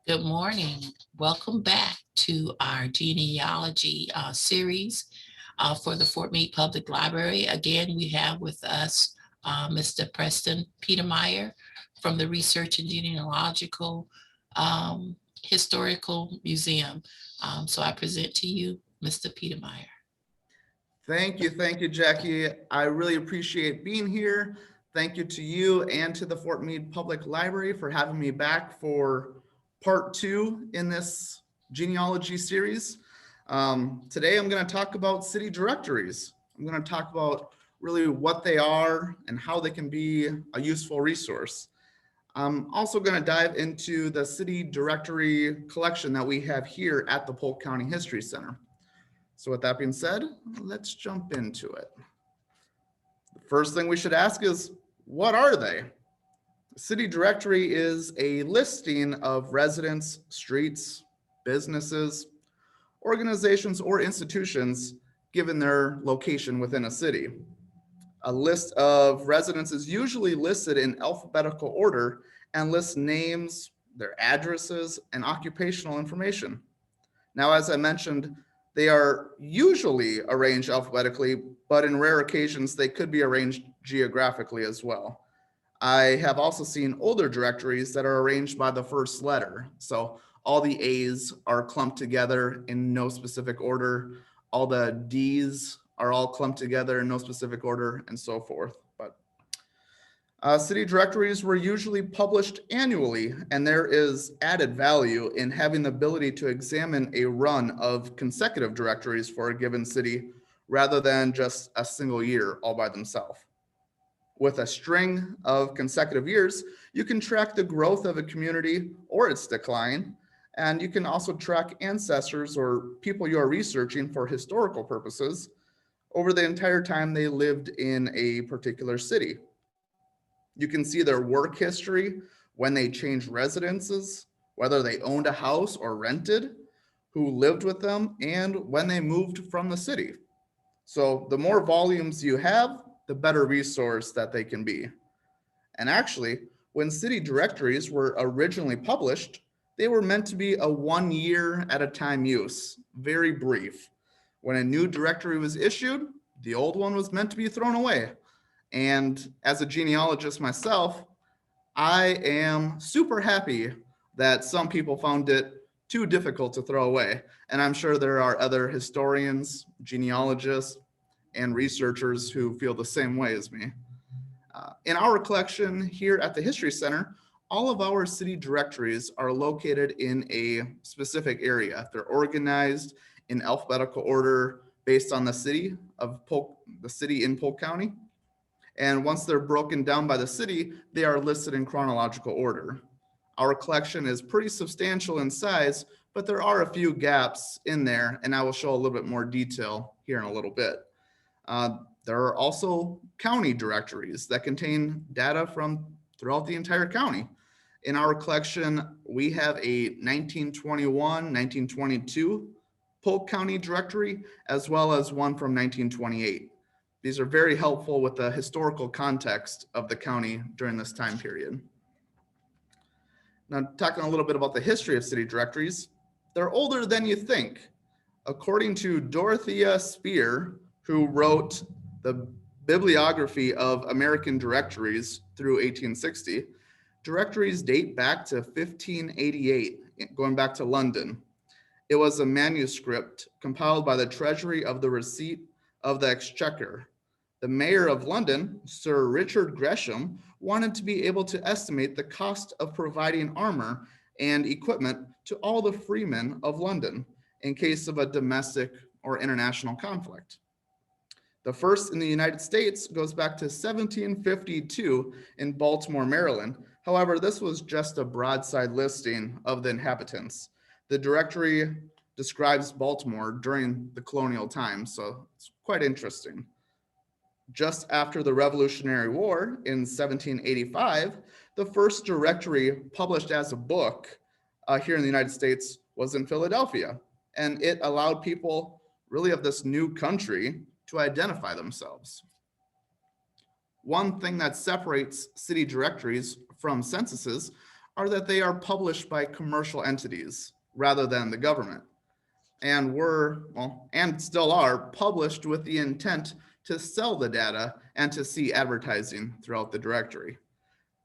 Good morning. Welcome back to our genealogy series for the Fort Meade Public Library. Again, we have with us Mr. Preston Petermeir from the Research and Genealogical Historical Museum. So I present to you Mr. Petermeir. Thank you, Jackie. I really appreciate being here. Thank you to you and to the Fort Meade Public Library for having me back for part 2 in this genealogy series. Today I'm going to talk about city directories. I'm going to talk about really what they are and how they can be a useful resource. I'm also going to dive into the city directory collection that we have here at the Polk County History Center. So with that being said, let's jump into it. The first thing we should ask is, what are they? The city directory is a listing of residents, streets, businesses, organizations, or institutions given their location within a city. A list of residents is usually listed in alphabetical order and lists names, their addresses, and occupational information. Now, as I mentioned, they are usually arranged alphabetically, but in rare occasions, they could be arranged geographically as well. I have also seen older directories that are arranged by the first letter. So all the A's are clumped together in no specific order. All the D's are all clumped together in no specific order, and so forth. But city directories were usually published annually, and there is added value in having the ability to examine a run of consecutive directories for a given city rather than just a single year all by themselves. With a string of consecutive years, you can track the growth of a community or its decline, and you can also track ancestors or people you are researching for historical purposes over the entire time they lived in a particular city. You can see their work history, when they changed residences, whether they owned a house or rented, who lived with them, and when they moved from the city. So the more volumes you have, the better resource that they can be. And actually, when city directories were originally published, they were meant to be a 1 year at a time use, very brief. When a new directory was issued, the old one was meant to be thrown away. And as a genealogist myself, I am super happy that some people found it too difficult to throw away. And I'm sure there are other historians, genealogists, and researchers who feel the same way as me. In our collection here at the History Center, all of our city directories are located in a specific area. They're organized in alphabetical order based on the city of Polk, the city in Polk County. And once they're broken down by the city, they are listed in chronological order. Our collection is pretty substantial in size, but there are a few gaps in there, and I will show a little bit more detail here in a little bit. There are also county directories that contain data from throughout the entire county. In our collection, we have a 1921, 1922 Polk County directory, as well as one from 1928. These are very helpful with the historical context of the county during this time period. Now, talking a little bit about the history of city directories, they're older than you think. According to Dorothea Spear, who wrote the bibliography of American directories through 1860, directories date back to 1588, going back to London. It was a manuscript compiled by the Treasury of the Receipt of the Exchequer. The mayor of London, Sir Richard Gresham, wanted to be able to estimate the cost of providing armor and equipment to all the freemen of London in case of a domestic or international conflict. The first in the United States goes back to 1752 in Baltimore, Maryland. However, this was just a broadside listing of the inhabitants. The directory describes Baltimore during the colonial times, so it's quite interesting. Just after the Revolutionary War in 1785, the first directory published as a book here in the United States was in Philadelphia, and it allowed people really of this new country to identify themselves. One thing that separates city directories from censuses are that they are published by commercial entities rather than the government, and were, well, and still are published with the intent to sell the data and to see advertising throughout the directory.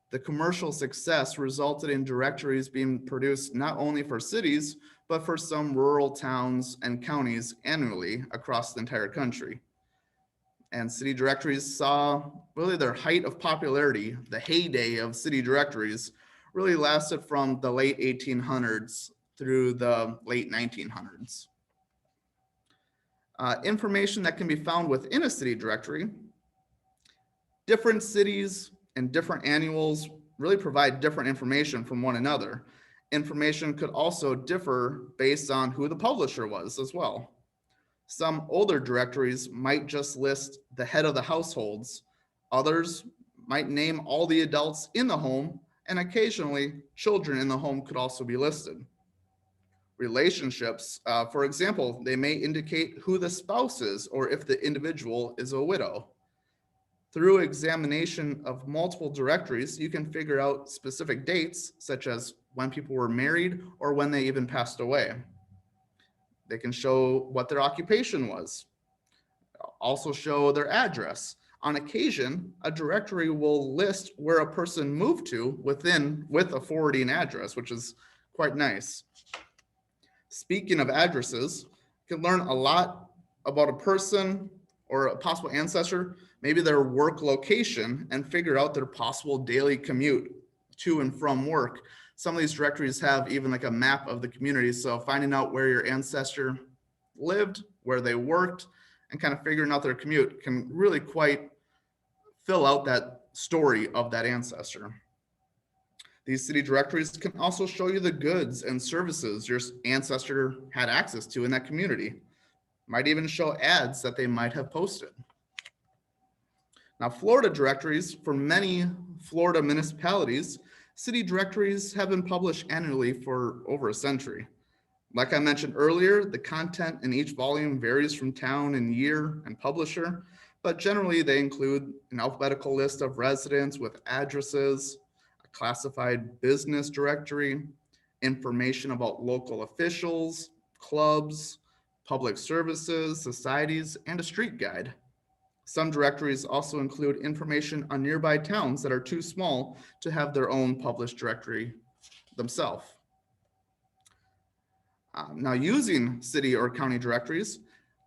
The commercial success resulted in directories being produced not only for cities, but for some rural towns and counties annually across the entire country. And city directories saw really their height of popularity. The heyday of city directories really lasted from the late 1800s through the late 1900s. Information that can be found within a city directory. Different cities and different annuals really provide different information from one another. Information could also differ based on who the publisher was as well. Some older directories might just list the head of the households. Others might name all the adults in the home, and occasionally children in the home could also be listed. Relationships, for example, they may indicate who the spouse is or if the individual is a widow. Through examination of multiple directories, you can figure out specific dates, such as when people were married or when they even passed away. They can show what their occupation was, also show their address. On occasion, a directory will list where a person moved to with a forwarding address, which is quite nice. Speaking of addresses, you can learn a lot about a person or a possible ancestor, maybe their work location, and figure out their possible daily commute to and from work. Some of these directories have even like a map of the community. So finding out where your ancestor lived, where they worked, and kind of figuring out their commute can really quite fill out that story of that ancestor. These city directories can also show you the goods and services your ancestor had access to in that community. Might even show ads that they might have posted. Now, Florida directories, for many Florida municipalities, city directories have been published annually for over a century. Like I mentioned earlier, the content in each volume varies from town and year and publisher, but generally they include an alphabetical list of residents with addresses, a classified business directory, information about local officials, clubs, public services, societies, and a street guide. Some directories also include information on nearby towns that are too small to have their own published directory themselves. Now, using city or county directories,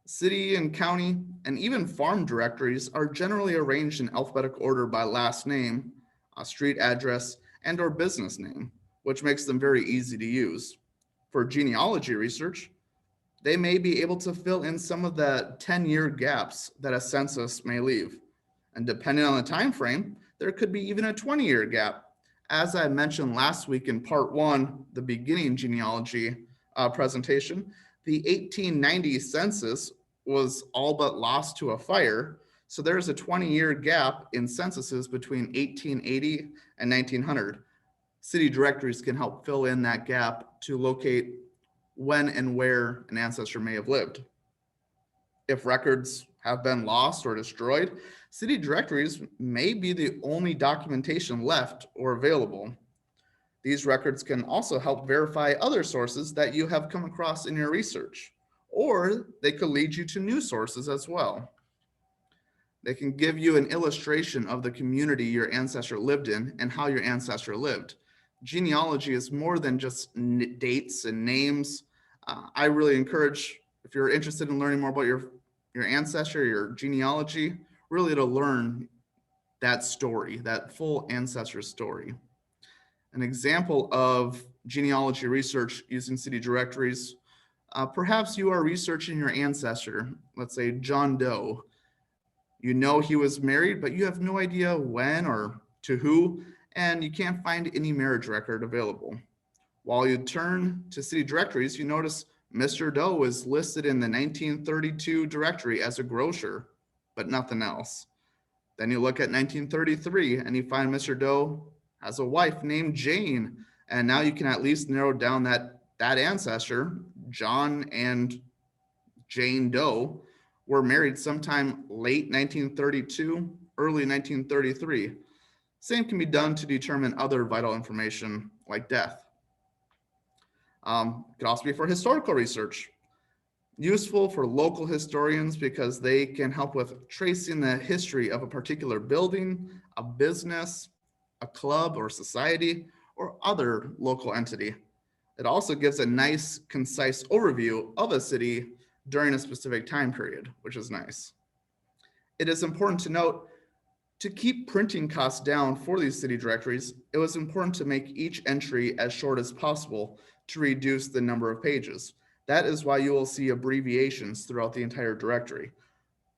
city and county and even farm directories are generally arranged in alphabetical order by last name, street address, and or business name, which makes them very easy to use. For genealogy research, they may be able to fill in some of the 10-year gaps that a census may leave. And depending on the time frame, there could be even a 20-year gap. As I mentioned last week in part 1, the beginning genealogy presentation, the 1890 census was all but lost to a fire. So there's a 20-year gap in censuses between 1880 and 1900. City directories can help fill in that gap to locate when and where an ancestor may have lived. If records have been lost or destroyed, city directories may be the only documentation left or available. These records can also help verify other sources that you have come across in your research, or they could lead you to new sources as well. They can give you an illustration of the community your ancestor lived in and how your ancestor lived. Genealogy is more than just dates and names. I really encourage, if you're interested in learning more about your ancestor, your genealogy, really to learn that story, that full ancestor story. An example of genealogy research using city directories, perhaps you are researching your ancestor, let's say John Doe. You know he was married, but you have no idea when or to who, and you can't find any marriage record available. While you turn to city directories, you notice Mr. Doe is listed in the 1932 directory as a grocer, but nothing else. Then you look at 1933 and you find Mr. Doe has a wife named Jane, and now you can at least narrow down that ancestor, John and Jane Doe, were married sometime late 1932, early 1933. Same can be done to determine other vital information like death. It could also be for historical research. Useful for local historians because they can help with tracing the history of a particular building, a business, a club or society, or other local entity. It also gives a nice, concise overview of a city during a specific time period, which is nice. It is important to note, to keep printing costs down for these city directories, it was important to make each entry as short as possible to reduce the number of pages. That is why you will see abbreviations throughout the entire directory.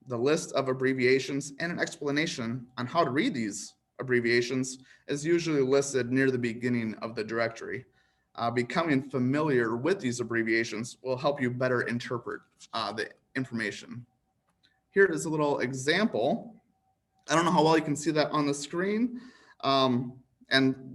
The list of abbreviations and an explanation on how to read these abbreviations is usually listed near the beginning of the directory. Becoming familiar with these abbreviations will help you better interpret the information. Here is a little example. I don't know how well you can see that on the screen, and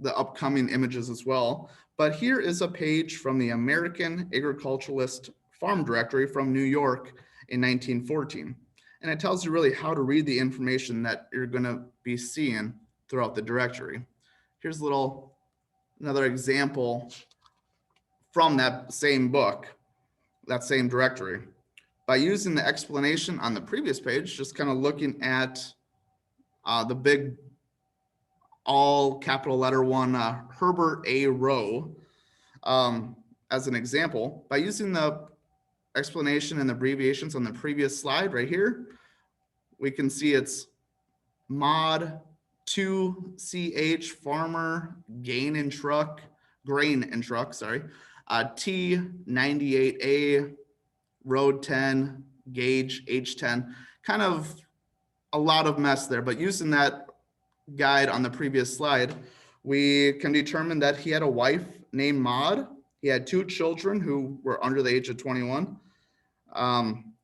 the upcoming images as well. But here is a page from the American Agriculturalist Farm Directory from New York in 1914. And it tells you really how to read the information that you're going to be seeing throughout the directory. Here's another example from that same book, that same directory. By using the explanation on the previous page, just kind of looking at the big all capital letter one, Herbert A. Rowe, as an example, by using the explanation and the abbreviations on the previous slide right here, we can see it's mod 2CH farmer grain and truck, sorry, T98A road 10 gauge H10, kind of a lot of mess there, but using that guide on the previous slide, we can determine that he had a wife named Maud. He had 2 children who were under the age of 21.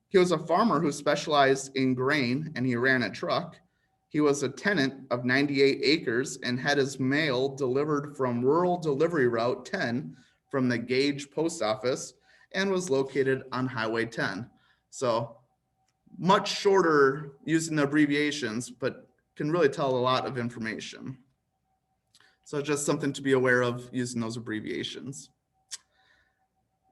He was a farmer who specialized in grain, and he ran a truck. He was a tenant of 98 acres and had his mail delivered from rural delivery route 10 from the Gage post office, and was located on Highway 10. So much shorter using the abbreviations, but can really tell a lot of information. So just something to be aware of using those abbreviations.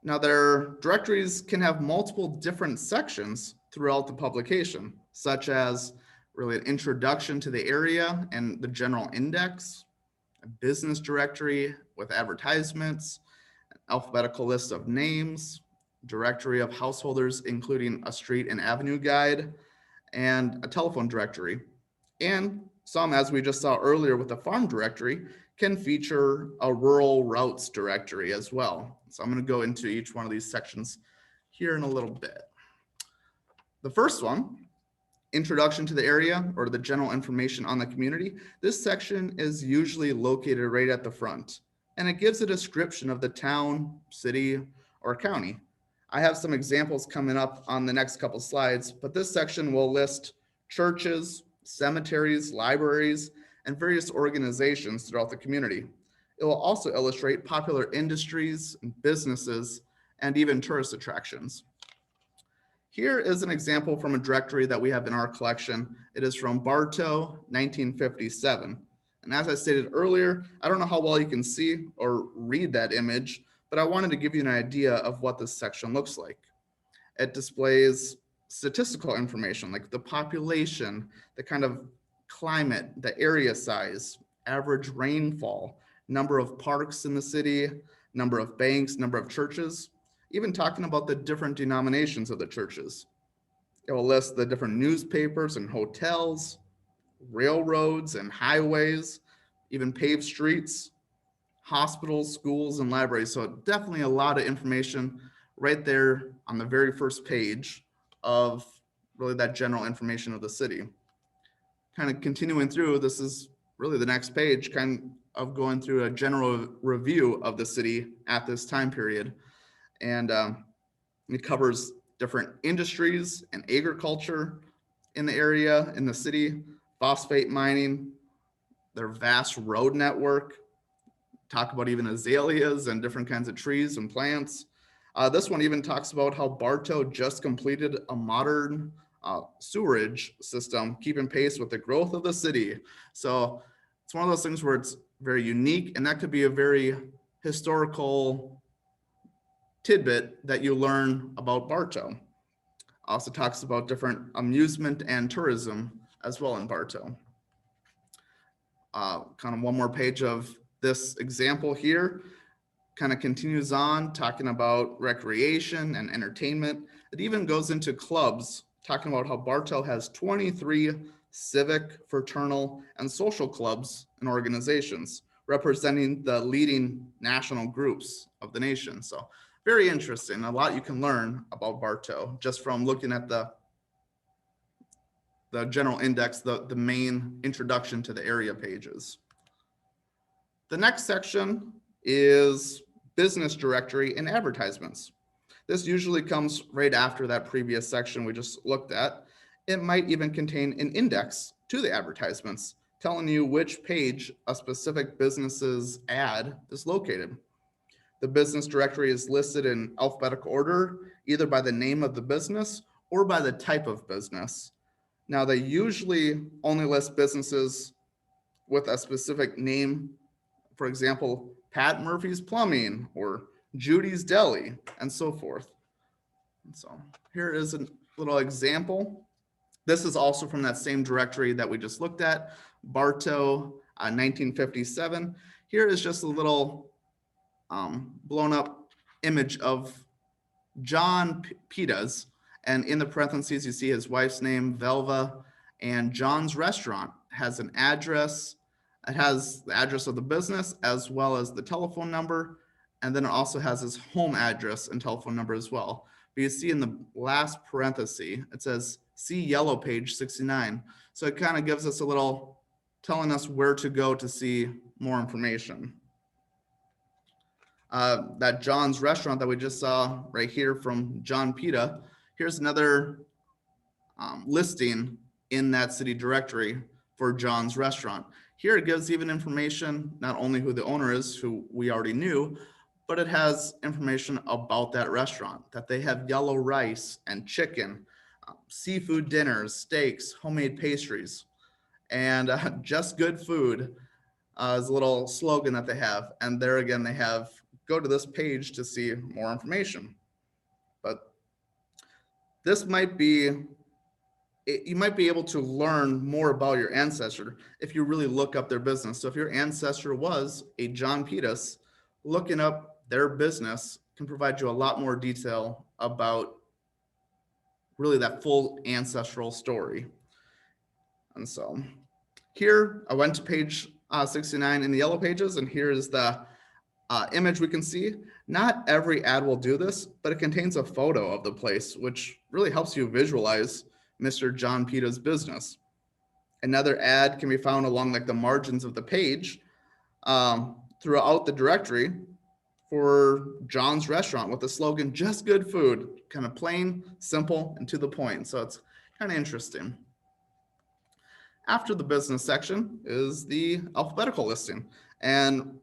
Now, their directories can have multiple different sections throughout the publication, such as really an introduction to the area and the general index, a business directory with advertisements, an alphabetical list of names, directory of householders, including a street and avenue guide, and a telephone directory. And some, as we just saw earlier with the farm directory, can feature a rural routes directory as well. So I'm going to go into each one of these sections here in a little bit. The first one, introduction to the area or the general information on the community. This section is usually located right at the front, and it gives a description of the town, city, or county. I have some examples coming up on the next couple slides, but this section will list churches, cemeteries, libraries, and various organizations throughout the community. It will also illustrate popular industries, businesses, and even tourist attractions. Here is an example from a directory that we have in our collection. It is from Bartow, 1957. And as I stated earlier, I don't know how well you can see or read that image, but I wanted to give you an idea of what this section looks like. It displays statistical information like the population, the kind of climate, the area size, average rainfall, number of parks in the city, number of banks, number of churches, even talking about the different denominations of the churches. It will list the different newspapers and hotels, railroads and highways, even paved streets, hospitals, schools, and libraries. So definitely a lot of information right there on the very first page of really that general information of the city. Kind of continuing through, this is really the next page, kind of going through a general review of the city at this time period. And it covers different industries and agriculture in the area, in the city, phosphate mining, their vast road network, talk about even azaleas and different kinds of trees and plants. This one even talks about how Bartow just completed a modern sewerage system, keeping pace with the growth of the city. So it's one of those things where it's very unique, and that could be a very historical tidbit that you learn about Bartow. Also talks about different amusement and tourism as well in Bartow. Kind of one more page of this example here kind of continues on talking about recreation and entertainment. It even goes into clubs, talking about how Bartow has 23 civic, fraternal, and social clubs and organizations representing the leading national groups of the nation. So very interesting. A lot you can learn about Bartow just from looking at the general index, the main introduction to the area pages. The next section is business directory and advertisements. This usually comes right after that previous section we just looked at. It might even contain an index to the advertisements, telling you which page a specific business's ad is located. The business directory is listed in alphabetical order, either by the name of the business or by the type of business. Now, they usually only list businesses with a specific name. For example, Pat Murphy's Plumbing or Judy's Deli and so forth. And so here is a little example. This is also from that same directory that we just looked at, Bartow 1957. Here is just a little blown up image of John Pita's, and in the parentheses you see his wife's name, Velva, and John's restaurant has an address. It has the address of the business as well as the telephone number, and then it also has his home address and telephone number as well. But you see in the last parenthesis, it says see yellow page 69. So it kind of gives us a little telling us where to go to see more information. That John's restaurant that we just saw right here from John Pita, here's another listing in that city directory for John's restaurant. Here it gives even information, not only who the owner is, who we already knew, but it has information about that restaurant, that they have yellow rice and chicken, seafood dinners, steaks, homemade pastries, and just good food is a little slogan that they have. And there again, they have, go to this page to see more information. But this might be, you might be able to learn more about your ancestor if you really look up their business. So if your ancestor was a John Pitas, looking up their business can provide you a lot more detail about really that full ancestral story. And so here I went to page 69 in the yellow pages, and here is the image we can see. Not every ad will do this, but it contains a photo of the place, which really helps you visualize Mr. John Pita's business. Another ad can be found along like the margins of the page throughout the directory for John's restaurant with the slogan, just good food, kind of plain, simple, and to the point. So it's kind of interesting. After the business section is the alphabetical listing, and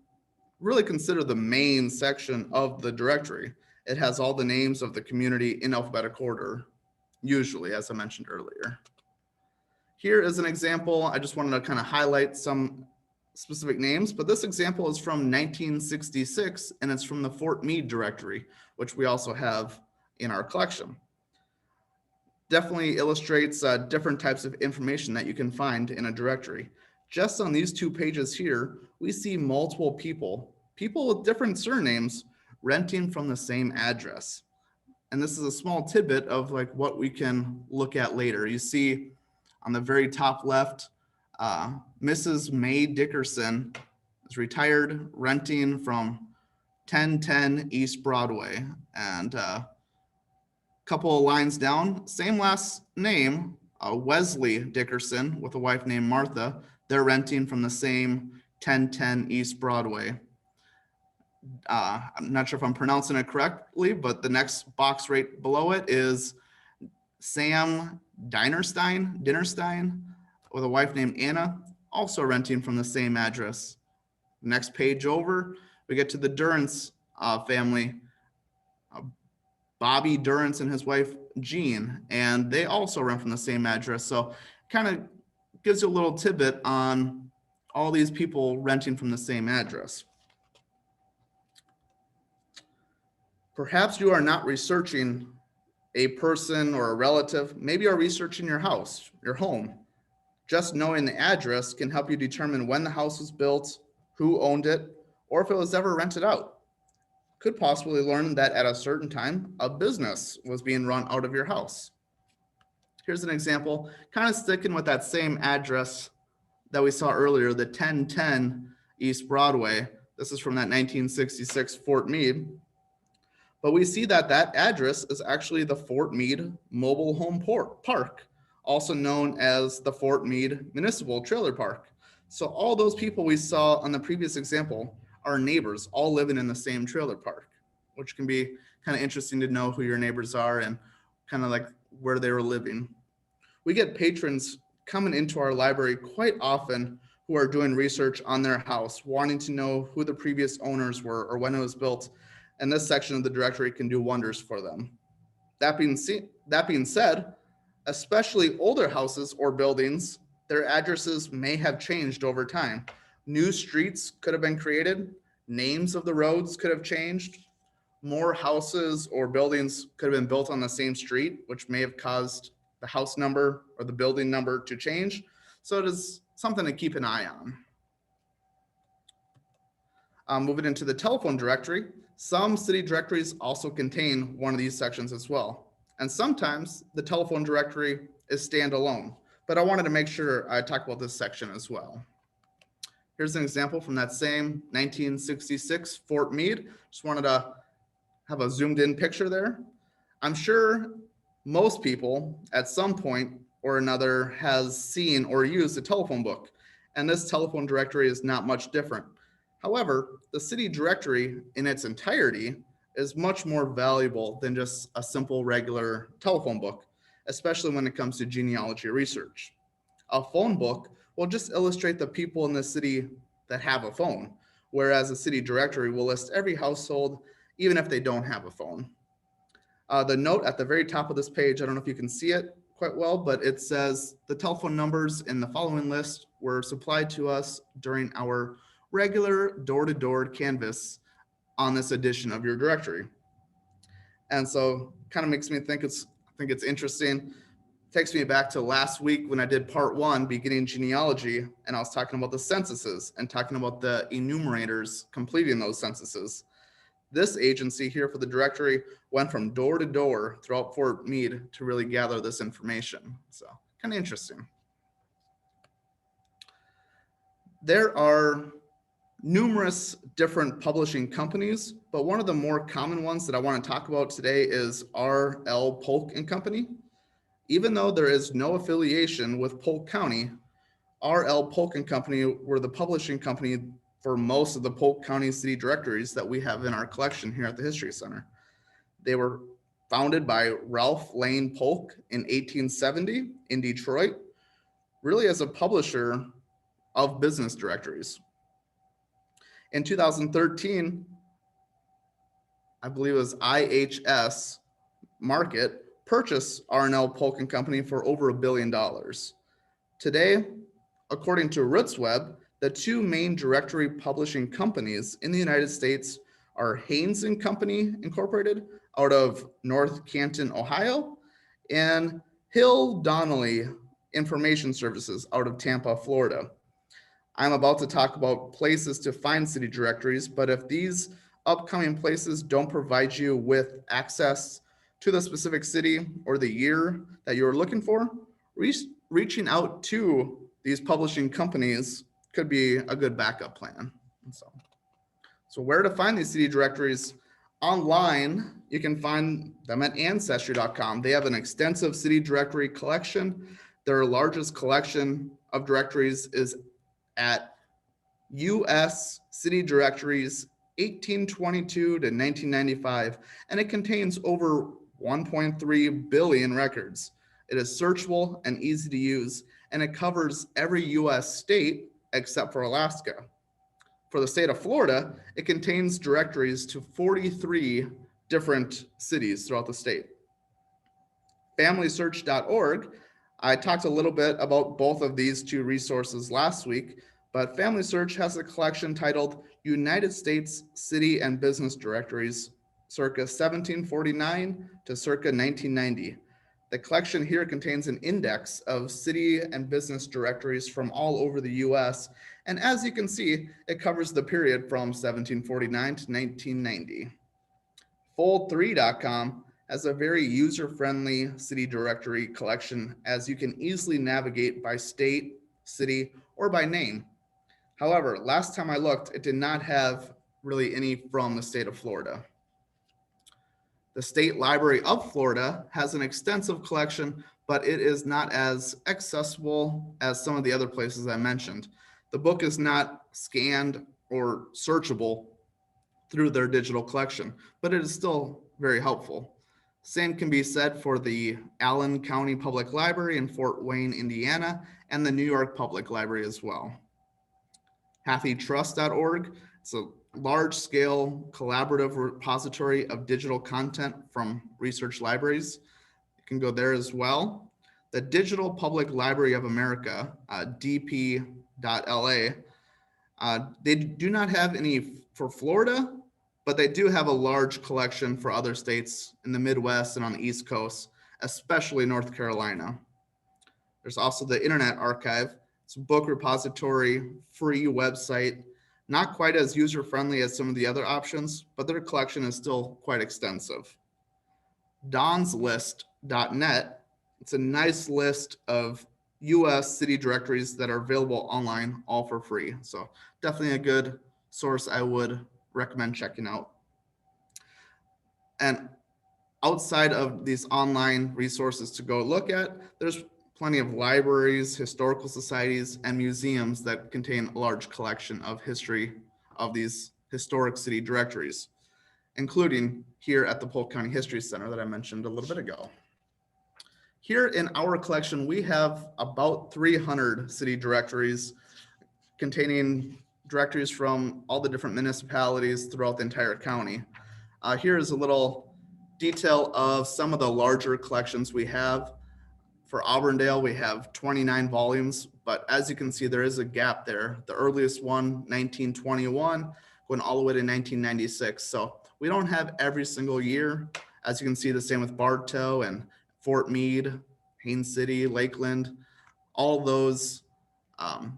really consider the main section of the directory. It has all the names of the community in alphabetical order, usually, as I mentioned earlier. Here is an example. I just wanted to kind of highlight some specific names, but this example is from 1966, and it's from the Fort Meade directory, which we also have in our collection. Definitely illustrates different types of information that you can find in a directory. Just on these 2 pages here, we see multiple people with different surnames renting from the same address. And this is a small tidbit of like what we can look at later. You see on the very top left, Mrs. May Dickerson is retired, renting from 1010 East Broadway. And a couple of lines down, same last name, Wesley Dickerson with a wife named Martha. They're renting from the same 1010 East Broadway. I'm not sure if I'm pronouncing it correctly, but the next box right below it is Sam Dinnerstein with a wife named Anna, also renting from the same address. Next page over, we get to the Durrance family, Bobby Durrance and his wife Jean, and they also rent from the same address. So kind of gives you a little tidbit on all these people renting from the same address. Perhaps you are not researching a person or a relative. Maybe you're researching your house, your home. Just knowing the address can help you determine when the house was built, who owned it, or if it was ever rented out. Could possibly learn that at a certain time, a business was being run out of your house. Here's an example, kind of sticking with that same address that we saw earlier, the 1010 East Broadway. This is from that 1966 Fort Meade. But we see that that address is actually the Fort Meade Mobile Home Park, also known as the Fort Meade Municipal Trailer Park. So all those people we saw on the previous example are neighbors, all living in the same trailer park, which can be kind of interesting to know who your neighbors are and kind of like where they were living. We get patrons coming into our library quite often who are doing research on their house, wanting to know who the previous owners were or when it was built. And this section of the directory can do wonders for them. That being said, especially older houses or buildings, their addresses may have changed over time. New streets could have been created, names of the roads could have changed, more houses or buildings could have been built on the same street, which may have caused the house number or the building number to change. So it is something to keep an eye on. Moving into the telephone directory, some city directories also contain one of these sections as well. And sometimes the telephone directory is standalone, but I wanted to make sure I talk about this section as well. Here's an example from that same 1966 Fort Meade. Just wanted to have a zoomed in picture there. I'm sure most people at some point or another has seen or used a telephone book, and this telephone directory is not much different. However, the city directory in its entirety is much more valuable than just a simple regular telephone book, especially when it comes to genealogy research. A phone book will just illustrate the people in the city that have a phone, whereas a city directory will list every household, even if they don't have a phone. The note at the very top of this page, I don't know if you can see it quite well, but it says the telephone numbers in the following list were supplied to us during our regular door-to-door canvas on this edition of your directory. And so kind of makes me think it's interesting. Takes me back to last week when I did part 1, beginning genealogy, and I was talking about the censuses and talking about the enumerators completing those censuses. This agency here for the directory went from door to door throughout Fort Meade to really gather this information. So kind of interesting. There are numerous different publishing companies, but one of the more common ones that I want to talk about today is R.L. Polk and Company. Even though there is no affiliation with Polk County, R.L. Polk and Company were the publishing company for most of the Polk County city directories that we have in our collection here at the History Center. They were founded by Ralph Lane Polk in 1870 in Detroit, really as a publisher of business directories. In 2013, I believe it was IHS Markit purchased R&L Polk and Company for over $1 billion. Today, according to RootsWeb, the two main directory publishing companies in the United States are Haynes and Company Incorporated out of North Canton, Ohio, and Hill Donnelly Information Services out of Tampa, Florida. I'm about to talk about places to find city directories, but if these upcoming places don't provide you with access to the specific city or the year that you're looking for, reaching out to these publishing companies could be a good backup plan. So where to find these city directories? Online, you can find them at ancestry.com. They have an extensive city directory collection. Their largest collection of directories is at U.S. City Directories 1822 to 1995, and it contains over 1.3 billion records. It is searchable and easy to use, and it covers every U.S. state except for Alaska. For the state of Florida, it contains directories to 43 different cities throughout the state. FamilySearch.org, I talked a little bit about both of these two resources last week, But Family Search has a collection titled United States City and Business Directories, circa 1749 to circa 1990. The collection here contains an index of city and business directories from all over the US. And as you can see, it covers the period from 1749 to 1990. Fold3.com has a very user-friendly city directory collection, as you can easily navigate by state, city, or by name. However, last time I looked, it did not have really any from the state of Florida. The State Library of Florida has an extensive collection, but it is not as accessible as some of the other places I mentioned. The book is not scanned or searchable through their digital collection, but it is still very helpful. Same can be said for the Allen County Public Library in Fort Wayne, Indiana, and the New York Public Library as well. HathiTrust.org, it's a large-scale collaborative repository of digital content from research libraries. You can go there as well. The Digital Public Library of America, dp.la, they do not have any for Florida, but they do have a large collection for other states in the Midwest and on the East Coast, especially North Carolina. There's also the Internet Archive. It's a book repository, free website, not quite as user-friendly as some of the other options, but their collection is still quite extensive. donslist.net, it's a nice list of US city directories that are available online, all for free. So definitely a good source I would recommend checking out. And outside of these online resources to go look at, there's plenty of libraries, historical societies, and museums that contain a large collection of history of these historic city directories, including here at the Polk County History Center that I mentioned a little bit ago. Here in our collection, we have about 300 city directories containing directories from all the different municipalities throughout the entire county. Here is a little detail of some of the larger collections we have. For Auburndale, we have 29 volumes, but as you can see, there is a gap there. The earliest one, 1921, going all the way to 1996. So we don't have every single year. As you can see, the same with Bartow and Fort Meade, Haines City, Lakeland. All those are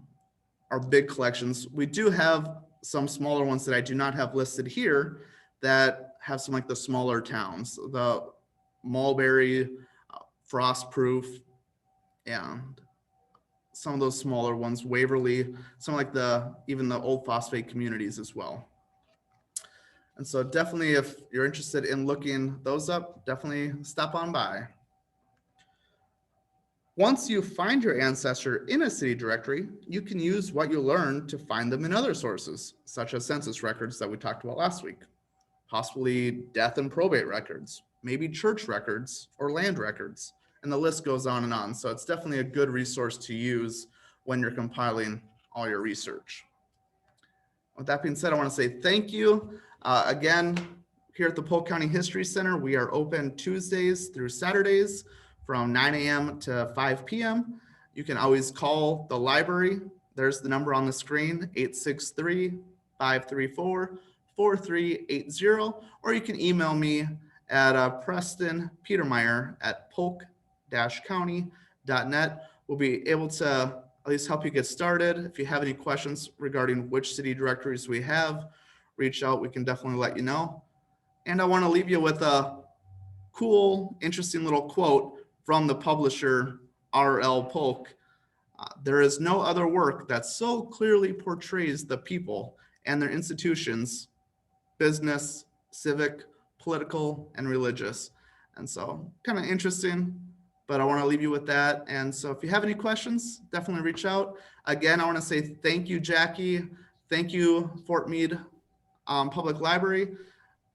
big collections. We do have some smaller ones that I do not have listed here that have some like the smaller towns, the Mulberry, Frostproof, and some of those smaller ones, Waverly, some like even the old phosphate communities as well. And so definitely, if you're interested in looking those up, definitely stop on by. Once you find your ancestor in a city directory, you can use what you learned to find them in other sources, such as census records that we talked about last week, possibly death and probate records, maybe church records or land records, and the list goes on and on. So it's definitely a good resource to use when you're compiling all your research. With that being said, I want to say thank you. Again, here at the Polk County History Center, we are open Tuesdays through Saturdays from 9 a.m. to 5 p.m. You can always call the library. There's the number on the screen, 863-534-4380, or you can email me at Preston Petermeir at polk-county.net. We'll be able to at least help you get started. If you have any questions regarding which city directories we have, reach out. We can definitely let you know. And I want to leave you with a cool, interesting little quote from the publisher R.L. Polk. There is no other work that so clearly portrays the people and their institutions, business, civic, political, and religious. And so kind of interesting, but I want to leave you with that. And so if you have any questions, definitely reach out. Again, I want to say thank you, Jackie. Thank you, Fort Meade Public Library.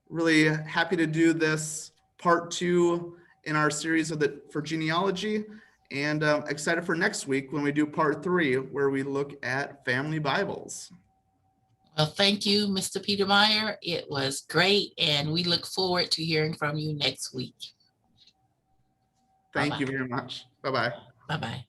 Really happy to do this part 2 in our series for genealogy, and excited for next week when we do part 3, where we look at family Bibles. Well, thank you, Mr. Petermeir. It was great, and we look forward to hearing from you next week. Thank you very much. Bye-bye. Bye-bye.